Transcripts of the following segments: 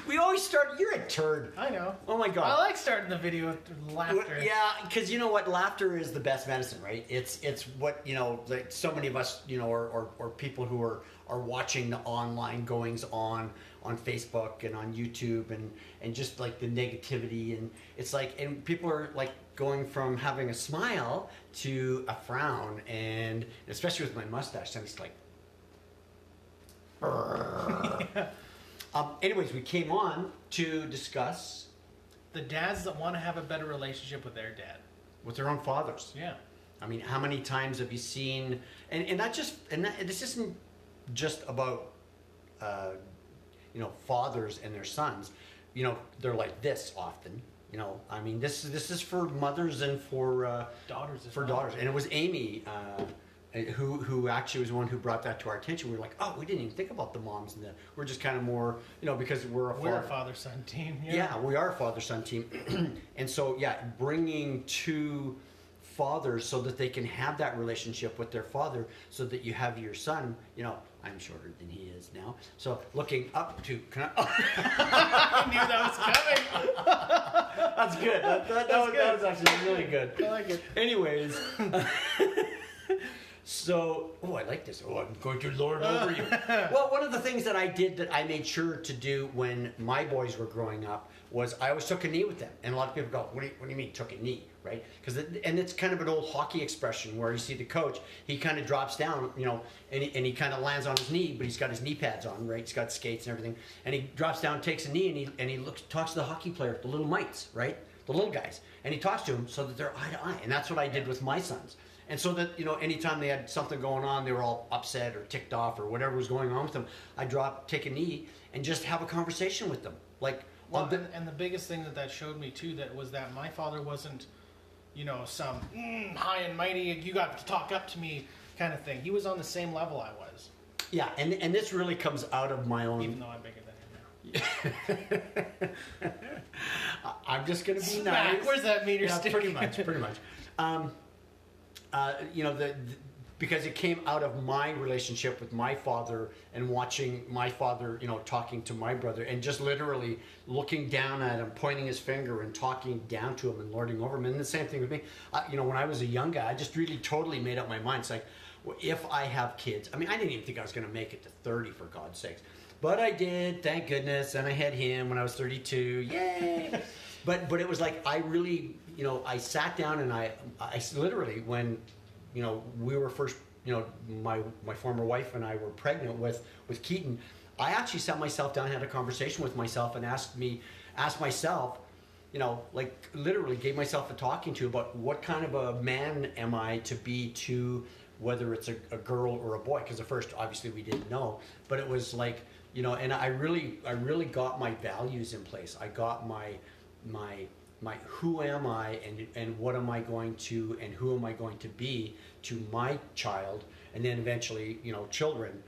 We always start. You're a turd. I know. Oh my god. I like starting the video with laughter. Yeah, because you know what, laughter is the best medicine, right? It's what like so many of us, or people who are watching the online goings on Facebook and on YouTube and just like the negativity, and it's like, and people are like going from having a smile to a frown, and especially with my mustache, I'm just like. Anyways, we came on to discuss the dads that want to have a better relationship with their dad. with their own fathers. Yeah. I mean, how many times have you seen? And this isn't just about fathers and their sons. They're like this often. I mean, this is for mothers and for Daughters as for well. daughters. And it was Amy who actually was the one who brought that to our attention. We were like, oh, we didn't even think about the moms, and we're just kind of more, because we're a father-son team. Yeah, we are a father-son team. And so, bringing two fathers so that they can have that relationship with their father, so that you have your son, I'm shorter than he is now, so looking up to... I knew that was coming. That's good. That was actually really good. I like it. Anyways... So, I like this. I'm going to lord over you. Well, one of the things that I did that I made sure to do when my boys were growing up was I always took a knee with them. And a lot of people go, what do you mean took a knee, right? And it's kind of an old hockey expression where you see the coach, he kind of drops down, and he kind of lands on his knee, but he's got his knee pads on, right? He's got skates and everything. And he drops down, takes a knee, and he talks to the hockey player, the little mites, right? The little guys. And he talks to them so that they're eye to eye. And that's what I did with my sons. And so that, anytime they had something going on, they were all upset or ticked off or whatever was going on with them, I'd take a knee and just have a conversation with them. And the biggest thing that showed me, too, was that my father wasn't, some high and mighty, you got to talk up to me kind of thing. He was on the same level I was. Yeah, and this really comes out of my own... Even though I'm bigger than him now. I'm just going to be nice. Where's that meter stick? Pretty much. Because it came out of my relationship with my father and watching my father, talking to my brother and just literally looking down at him, pointing his finger and talking down to him and lording over him. And the same thing with me. When I was a young guy, I just really totally made up my mind. It's like, well, if I have kids, I mean, I didn't even think I was going to make it to 30 for God's sakes. But I did, thank goodness. And I had him when I was 32. Yay! But it was like, I really, I sat down and I literally, when, we were first, my former wife and I were pregnant with Keaton, I actually sat myself down and had a conversation with myself and asked myself, literally gave myself a talking to about what kind of a man am I to be to whether it's a girl or a boy. Because at first, obviously, we didn't know. But it was like, and I really got my values in place. I got my who am I and what am I going to and who am I going to be to my child, and then eventually children,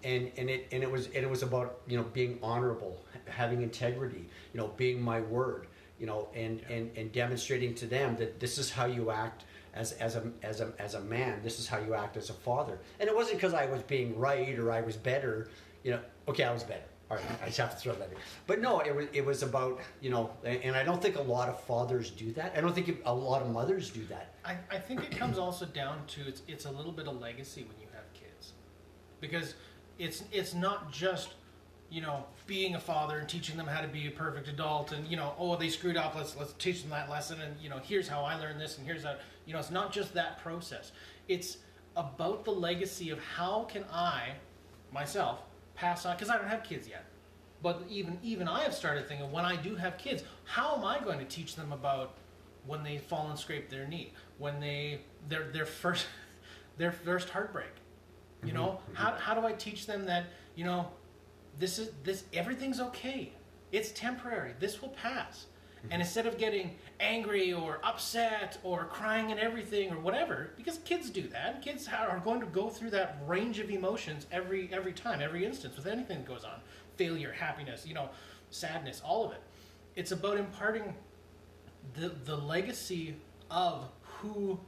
and it was about being honorable, having integrity, being my word, and demonstrating to them that this is how you act as a man, this is how you act as a father. And it wasn't because I was being right or I was better, okay, I was better. All right, I just have to throw that in. But no, it was about, and I don't think a lot of fathers do that. I don't think a lot of mothers do that. I think it comes also down to it's a little bit of legacy when you have kids. Because it's not just, being a father and teaching them how to be a perfect adult and, they screwed up, let's teach them that lesson and, here's how I learned this and here's how, it's not just that process. It's about the legacy of how can I, myself, pass on, because I don't have kids yet. But even I have started thinking, when I do have kids, how am I going to teach them about when they fall and scrape their knee, when their first heartbreak, How do I teach them that this everything's okay, it's temporary, this will pass. And instead of getting angry or upset or crying and everything or whatever, because kids do that. Kids are going to go through that range of emotions every time, every instance with anything that goes on. Failure, happiness, sadness, all of it. It's about imparting the legacy of who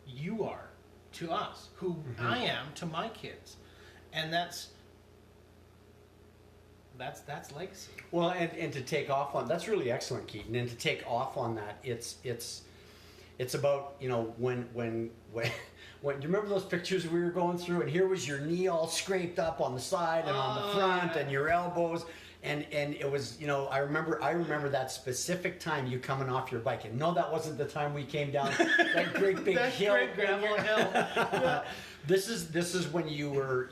you are to us, who I am to my kids. And that's that's legacy. Well, and to take off on that's really excellent, Keaton. And to take off on that, it's about, you know, when when you remember those pictures we were going through, and here was your knee all scraped up on the side and on the front, and your elbows, and it was, you know, I remember that specific time you coming off your bike, and no, that wasn't the time we came down that great big hill. Great gravel hill. Yeah. This is when you were.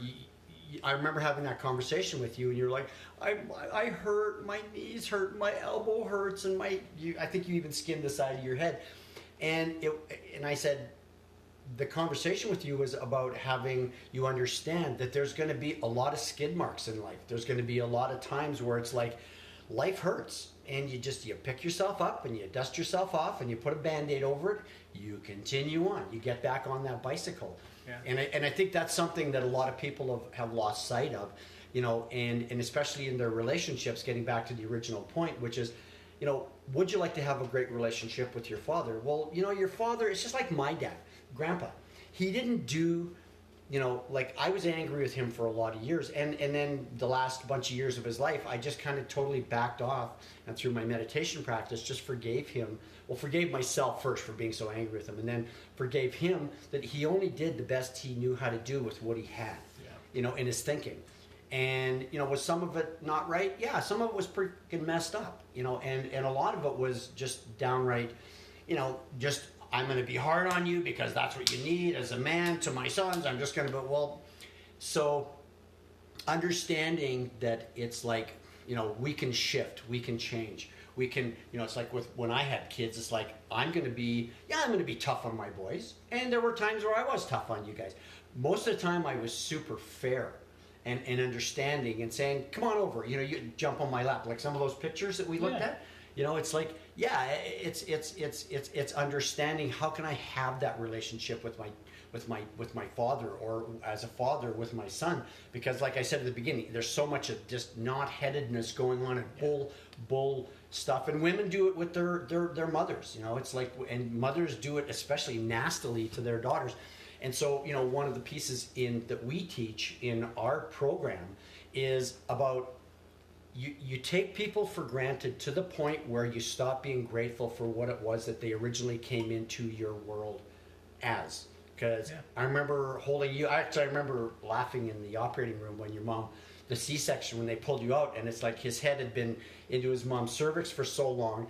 I remember having that conversation with you, and you're like, I hurt, my knees hurt, my elbow hurts, and I think you even skinned the side of your head, and I said, the conversation with you was about having you understand that there's going to be a lot of skid marks in life. There's going to be a lot of times where it's like life hurts, and you pick yourself up and you dust yourself off and you put a Band-Aid over it. You continue on. You get back on that bicycle. Yeah. And I think that's something that a lot of people have lost sight of, you know, and especially in their relationships, getting back to the original point, which is, you know, would you like to have a great relationship with your father? Well, you know, your father, it's just like my dad, Grandpa. He didn't do, you know, like I was angry with him for a lot of years. And then the last bunch of years of his life, I just kind of totally backed off, and through my meditation practice, just forgave him. Well, forgave myself first for being so angry with him, and then forgave him that he only did the best he knew how to do with what he had, you know, in his thinking. And, you know, was some of it not right? Yeah, some of it was freaking messed up, you know, and a lot of it was just downright, you know, just, I'm going to be hard on you because that's what you need as a man to my sons. I'm just going to, so understanding that it's like, you know, we can shift, we can change. We can, you know, it's like when I had kids, it's like, I'm going to be tough on my boys. And there were times where I was tough on you guys. Most of the time I was super fair and understanding and saying, come on over, you know, you jump on my lap. Like some of those pictures that we looked at, you know, it's like, yeah, it's understanding how can I have that relationship with my father, or as a father with my son, because like I said at the beginning, there's so much of just knot-headedness going on and bull stuff, and women do it with their mothers, you know, it's like, and mothers do it especially nastily to their daughters. And so, you know, one of the pieces that we teach in our program is about you take people for granted to the point where you stop being grateful for what it was that they originally came into your world as. Because I remember holding you, I remember laughing in the operating room when your mom, the C-section, when they pulled you out, and it's like his head had been into his mom's cervix for so long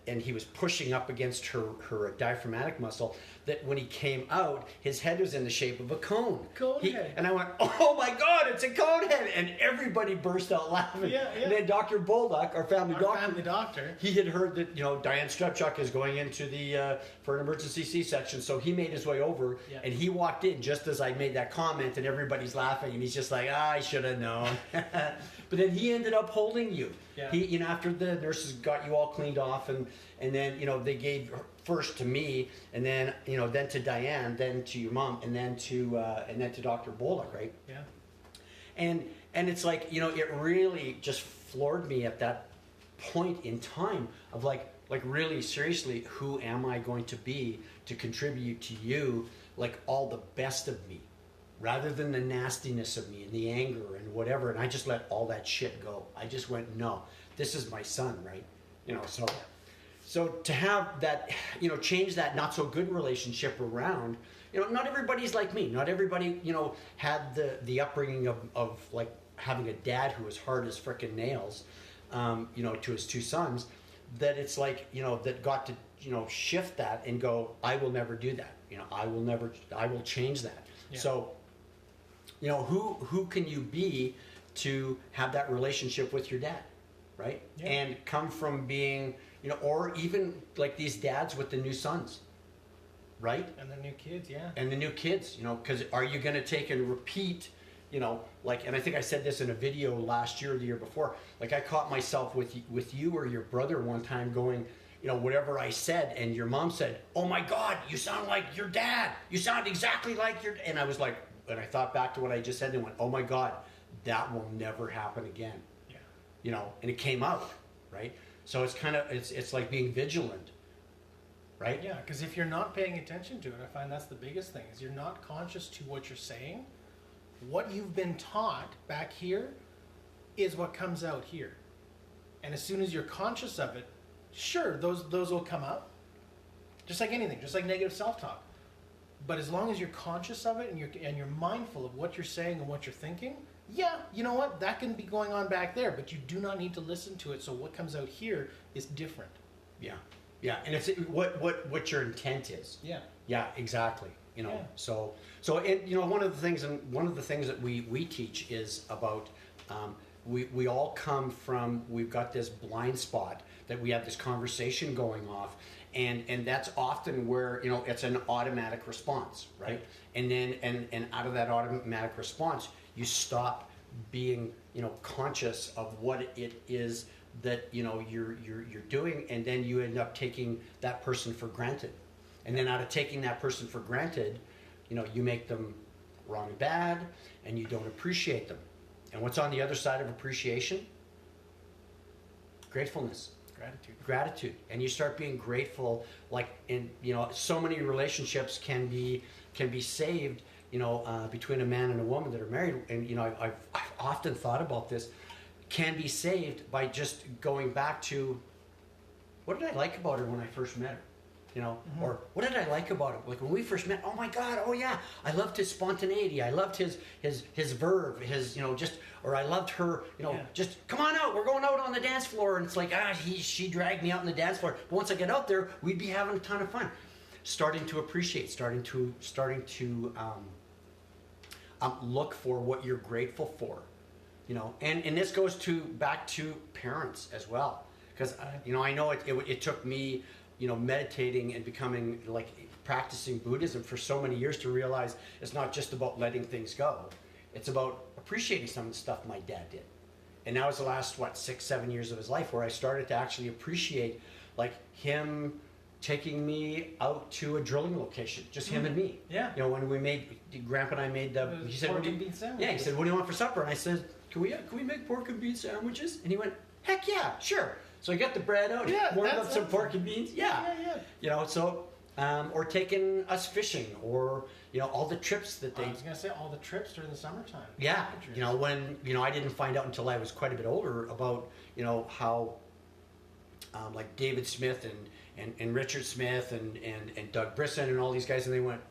and he was pushing up against her diaphragmatic muscle, that when he came out, his head was in the shape of a cone. Head. And I went, oh my God, it's a cone head! And everybody burst out laughing. Yeah. And then Dr. Bolduck, our family doctor, he had heard that, you know, Diane Strepchuk is going into for an emergency C-section, so he made his way over, and he walked in just as I made that comment, and everybody's laughing, and he's just like, I should have known. But then he ended up holding you. Yeah. He, you know, after the nurses got you all cleaned off, and then, you know, they gave first to me, and then, you know, then to Diane, then to your mom, and then to Dr. Bolduck, right? Yeah. And it's like, you know, it really just floored me at that point in time of like really seriously, who am I going to be to contribute to you, like all the best of me, rather than the nastiness of me and the anger and whatever. And I just let all that shit go. I just went, no, this is my son, right? You know, so to have that, you know, change that not so good relationship around, you know, not everybody's like me. Not everybody, you know, had the upbringing of like having a dad who was hard as frickin' nails, you know, to his two sons, that it's like, you know, that got to, you know, shift that and go, I will never do that. You know, I will change that. Yeah. So, you know, who can you be to have that relationship with your dad, right? Yeah. And come from being, you know, or even like these dads with the new sons, right? And the new kids, yeah. And the new kids, you know, because are you going to take and repeat, you know, like, and I think I said this in a video last year or the year before, like I caught myself with you or your brother one time going, you know, whatever I said, and your mom said, oh my God, you sound like your dad. You sound exactly like your, and I was like, and I thought back to what I just said and went, oh my God, that will never happen again. Yeah. You know, and it came out, right? So it's kind of, it's like being vigilant, right? Yeah, because if you're not paying attention to it, I find that's the biggest thing, is you're not conscious to what you're saying. What you've been taught back here is what comes out here. And as soon as you're conscious of it, sure, those will come up. Just like anything, just like negative self-talk. But as long as you're conscious of it and you're mindful of what you're saying and what you're thinking, yeah, you know what? That can be going on back there, but you do not need to listen to it. So what comes out here is different. Yeah. Yeah. And it's what your intent is. Yeah. Yeah, exactly. You know, Yeah. so and you know, one of the things that we teach is about we all come from, we've got this blind spot that we have this conversation going off, and that's often where, you know, it's an automatic response, right? And then and out of that automatic response, you stop being, you know, conscious of what it is that, you know, you're doing, and then you end up taking that person for granted. And then out of taking that person for granted, you know, you make them wrong and bad, and you don't appreciate them. And what's on the other side of appreciation? Gratefulness. Gratitude. And you start being grateful, like, in, you know, so many relationships can be saved, you know, between a man and a woman that are married. And, you know, I've often thought about this, can be saved by just going back to, what did I like about her when I first met her? You know, or what did I like about him? Like when we first met, oh my God, oh yeah, I loved his spontaneity. I loved his verve, his, you know, just, or I loved her, you know, just come on out, we're going out on the dance floor. And it's like, she dragged me out on the dance floor. But once I get out there, we'd be having a ton of fun. Starting to appreciate, starting to look for what you're grateful for, you know, and this goes back to parents as well. Because, you know, I know it took me, you know, meditating and becoming, like, practicing Buddhism for so many years to realize it's not just about letting things go. It's about appreciating some of the stuff my dad did. And that was the last, 6-7 years of his life where I started to actually appreciate, like, him taking me out to a drilling location, just him and me. Yeah. You know, when Grandpa and I made he said, pork and bean sandwiches. Yeah, he said, what do you want for supper? And I said, can we make pork and bean sandwiches? And he went, heck yeah, sure. So I got the bread out, warmed up some pork and beans. Yeah. You know, so, or taking us fishing, or, you know, all the trips that they... I was going to say, all the trips during the summertime. Yeah. You know, when, you know, I didn't find out until I was quite a bit older about, you know, how, like David Smith and Richard Smith and Doug Brisson and all these guys, and they went,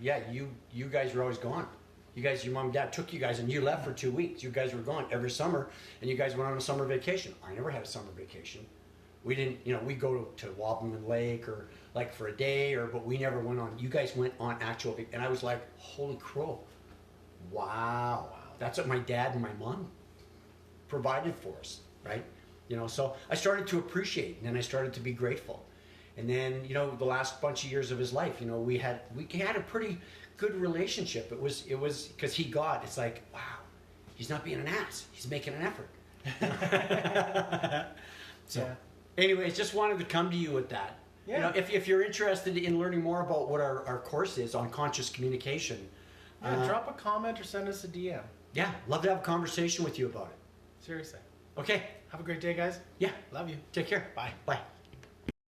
yeah, you guys were always gone. You guys, your mom and dad took you guys and you left for 2 weeks. You guys were gone every summer, and you guys went on a summer vacation. I never had a summer vacation. We didn't, you know, we go to Wabamun Lake or like for a day, but we never went on. You guys went on actual, and I was like, holy crow, wow. That's what my dad and my mom provided for us, right? You know, so I started to appreciate, and then I started to be grateful. And then, you know, the last bunch of years of his life, you know, we had a pretty good relationship. It was because it's like, wow, he's not being an ass. He's making an effort. So, anyways, just wanted to come to you with that. Yeah. You know, if you're interested in learning more about what our course is on conscious communication, drop a comment or send us a DM. Yeah, love to have a conversation with you about it. Seriously. Okay. Have a great day, guys. Yeah. Love you. Take care. Bye. Bye.